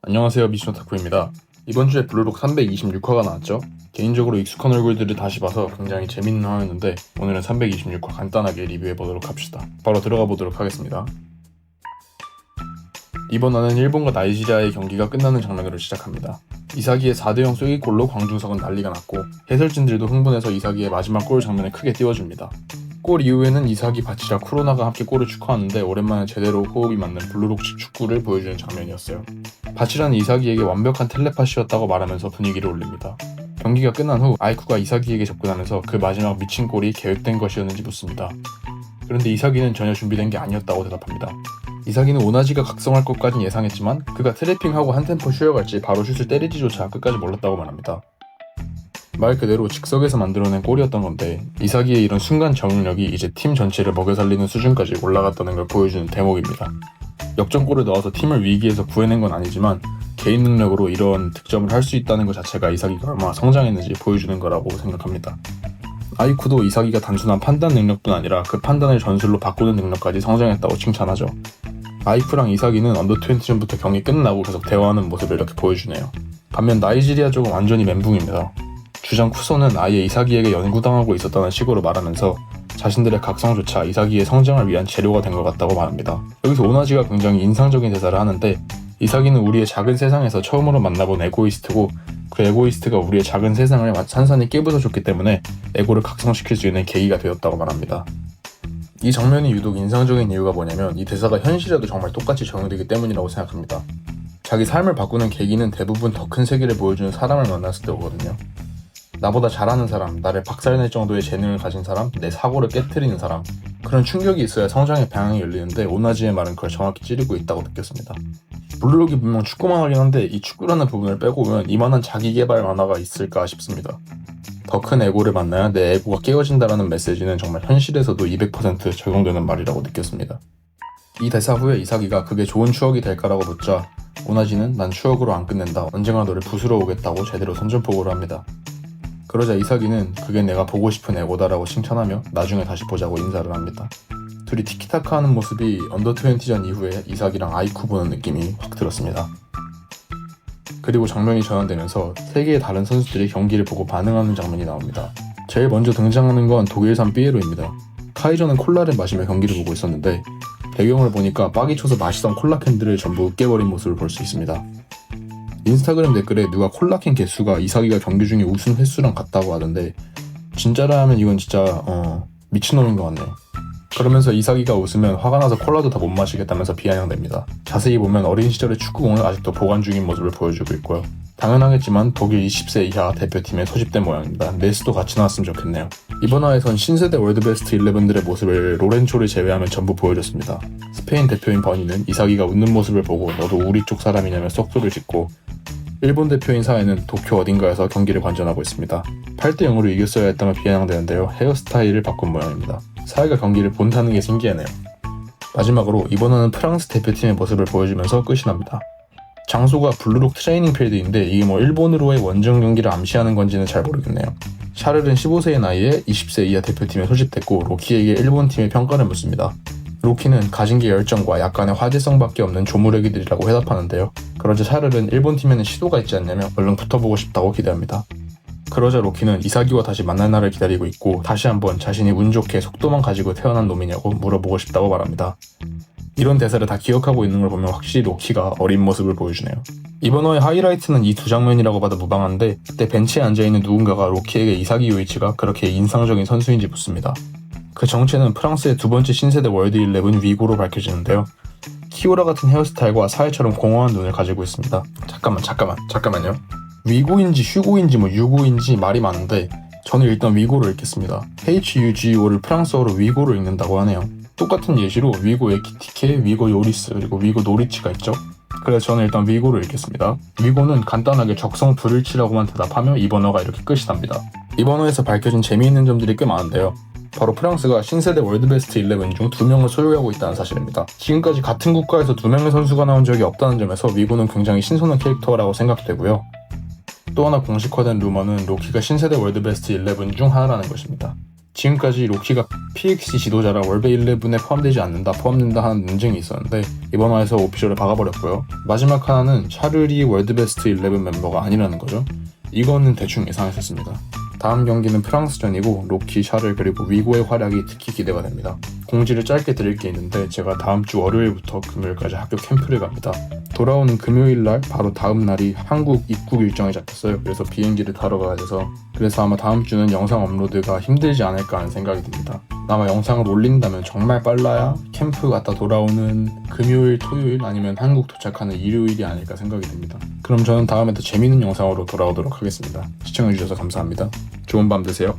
안녕하세요, 미션타쿠입니다. 이번 주에 블루록 326화가 나왔죠? 개인적으로 익숙한 얼굴들을 다시 봐서 굉장히 재밌는 화였는데 오늘은 326화 간단하게 리뷰해보도록 합시다. 바로 들어가 보도록 하겠습니다. 이번 화는 일본과 나이지리아의 경기가 끝나는 장면으로 시작합니다. 이사기의 4대0 쐐기골로 광중석은 난리가 났고 해설진들도 흥분해서 이사기의 마지막 골 장면을 크게 띄워줍니다. 골 이후에는 이사기, 바치라, 쿠로나가 함께 골을 축하하는데 오랜만에 제대로 호흡이 맞는 블루록식 축구를 보여주는 장면이었어요. 바치라는 이사기에게 완벽한 텔레파시였다고 말하면서 분위기를 올립니다. 경기가 끝난 후 아이쿠가 이사기에게 접근하면서 그 마지막 미친 골이 계획된 것이었는지 묻습니다. 그런데 이사기는 전혀 준비된 게 아니었다고 대답합니다. 이사기는 오나지가 각성할 것까진 예상했지만 그가 트래핑하고 한 템포 쉬어갈지 바로 슛을 때리지조차 끝까지 몰랐다고 말합니다. 말 그대로 즉석에서 만들어낸 골이었던 건데 이사기의 이런 순간 적응력이 이제 팀 전체를 먹여 살리는 수준까지 올라갔다는 걸 보여주는 대목입니다. 역전골을 넣어서 팀을 위기에서 구해낸 건 아니지만 개인 능력으로 이런 득점을 할 수 있다는 것 자체가 이사기가 얼마나 성장했는지 보여주는 거라고 생각합니다. 아이쿠도 이사기가 단순한 판단 능력뿐 아니라 그 판단을 전술로 바꾸는 능력까지 성장했다고 칭찬하죠. 아이쿠랑 이사기는 언더20전부터 경기 끝나고 계속 대화하는 모습을 이렇게 보여주네요. 반면 나이지리아 쪽은 완전히 멘붕입니다. 주장 쿠소는 아예 이사기에게 연구당하고 있었다는 식으로 말하면서 자신들의 각성조차 이사기의 성장을 위한 재료가 된 것 같다고 말합니다. 여기서 오나지가 굉장히 인상적인 대사를 하는데 이사기는 우리의 작은 세상에서 처음으로 만나본 에고이스트고 그 에고이스트가 우리의 작은 세상을 산산이 깨부숴줬기 때문에 에고를 각성시킬 수 있는 계기가 되었다고 말합니다. 이 장면이 유독 인상적인 이유가 뭐냐면 이 대사가 현실에도 정말 똑같이 적용되기 때문이라고 생각합니다. 자기 삶을 바꾸는 계기는 대부분 더 큰 세계를 보여주는 사람을 만났을 때 오거든요. 나보다 잘하는 사람, 나를 박살낼 정도의 재능을 가진 사람, 내 사고를 깨트리는 사람, 그런 충격이 있어야 성장의 방향이 열리는데 오나지의 말은 그걸 정확히 찌르고 있다고 느꼈습니다. 블루록이 분명 축구만 하긴 한데 이 축구라는 부분을 빼고 오면 이만한 자기개발 만화가 있을까 싶습니다. 더 큰 에고를 만나야 내 에고가 깨어진다라는 메시지는 정말 현실에서도 200% 적용되는 말이라고 느꼈습니다. 이 대사 후에 이사기가 그게 좋은 추억이 될까라고 묻자 오나지는 난 추억으로 안 끝낸다, 언젠가 너를 부수러 오겠다고 제대로 선전포고를 합니다. 그러자 이사기는 그게 내가 보고 싶은 에고다라고 칭찬하며 나중에 다시 보자고 인사를 합니다. 둘이 티키타카 하는 모습이 언더20전 이후에 이사기랑 아이쿠 보는 느낌이 확 들었습니다. 그리고 장면이 전환되면서 세 개의 다른 선수들이 경기를 보고 반응하는 장면이 나옵니다. 제일 먼저 등장하는 건 독일산 삐에로입니다. 카이저는 콜라를 마시며 경기를 보고 있었는데 배경을 보니까 빡이 쳐서 마시던 콜라 캔들을 전부 깨버린 모습을 볼 수 있습니다. 인스타그램 댓글에 누가 콜라캔 개수가 이사기가 경기 중에 우승 횟수랑 같다고 하던데 진짜라 하면 이건 진짜 미친놈인 것 같네요. 그러면서 이사기가 웃으면 화가 나서 콜라도 다 못 마시겠다면서 비아냥됩니다. 자세히 보면 어린 시절의 축구공을 아직도 보관 중인 모습을 보여주고 있고요. 당연하겠지만 독일 20세 이하 대표팀에 소집된 모양입니다. 메스도 같이 나왔으면 좋겠네요. 이번 화에선 신세대 월드베스트 11들의 모습을 로렌초를 제외하면 전부 보여줬습니다. 스페인 대표인 버니는 이사기가 웃는 모습을 보고 너도 우리 쪽 사람이냐며 속도를 짓고 일본 대표인 사에는 도쿄 어딘가에서 경기를 관전하고 있습니다. 8대0으로 이겼어야 했다며 비아냥되는데요. 헤어스타일을 바꾼 모양입니다. 사회가 경기를 본다는 게 신기하네요. 마지막으로 이번 화는 프랑스 대표팀의 모습을 보여주면서 끝이 납니다. 장소가 블루록 트레이닝 필드인데 이게 일본으로의 원정 경기를 암시하는 건지는 잘 모르겠네요. 샤를은 15세의 나이에 20세 이하 대표팀에 소집됐고 로키에게 일본 팀의 평가를 묻습니다. 로키는 가진 게 열정과 약간의 화제성밖에 없는 조무래기들이라고 해답하는데요. 그러자 샤를은 일본 팀에는 시도가 있지 않냐며 얼른 붙어보고 싶다고 기대합니다. 그러자 로키는 이사기와 다시 만날 날을 기다리고 있고 다시 한번 자신이 운 좋게 속도만 가지고 태어난 놈이냐고 물어보고 싶다고 말합니다. 이런 대사를 다 기억하고 있는 걸 보면 확실히 로키가 어린 모습을 보여주네요. 이번 화의 하이라이트는 이 두 장면이라고 봐도 무방한데 그때 벤치에 앉아있는 누군가가 로키에게 이사기 요이치가 그렇게 인상적인 선수인지 묻습니다. 그 정체는 프랑스의 두 번째 신세대 월드 11 위고로 밝혀지는데요. 키오라 같은 헤어스타일과 사회처럼 공허한 눈을 가지고 있습니다. 잠깐만요. 위고인지 휴고인지 유고인지 말이 많은데 저는 일단 위고를 읽겠습니다. HUGO를 프랑스어로 위고로 읽는다고 하네요. 똑같은 예시로 위고 에키티케, 위고 요리스, 그리고 위고 노리치가 있죠. 그래서 저는 일단 위고를 읽겠습니다. 위고는 간단하게 적성 불일치라고만 대답하며 이번 화가 이렇게 끝이 납니다. 이번 화에서 밝혀진 재미있는 점들이 꽤 많은데요. 바로 프랑스가 신세대 월드베스트 11 중 2명을 소유하고 있다는 사실입니다. 지금까지 같은 국가에서 2명의 선수가 나온 적이 없다는 점에서 위고는 굉장히 신선한 캐릭터라고 생각되고요. 또 하나 공식화된 루머는 로키가 신세대 월드베스트 11 중 하나라는 것입니다. 지금까지 로키가 PXG 지도자라 월베 11에 포함된다 하는 논쟁이 있었는데 이번 화에서 오피셜을 박아버렸고요. 마지막 하나는 샤를이 월드베스트 11 멤버가 아니라는 거죠. 이거는 대충 예상했었습니다. 다음 경기는 프랑스전이고 로키, 샤를 그리고 위고의 활약이 특히 기대가 됩니다. 공지를 짧게 드릴 게 있는데 제가 다음 주 월요일부터 금요일까지 학교 캠프를 갑니다. 돌아오는 금요일날 바로 다음 날이 한국 입국 일정이 잡혔어요. 그래서 비행기를 타러 가야 돼서 그래서 아마 다음 주는 영상 업로드가 힘들지 않을까 하는 생각이 듭니다. 아마 영상을 올린다면 정말 빨라야 캠프 갔다 돌아오는 금요일, 토요일 아니면 한국 도착하는 일요일이 아닐까 생각이 듭니다. 그럼 저는 다음에 더 재밌는 영상으로 돌아오도록 하겠습니다. 시청해주셔서 감사합니다. 좋은 밤 되세요.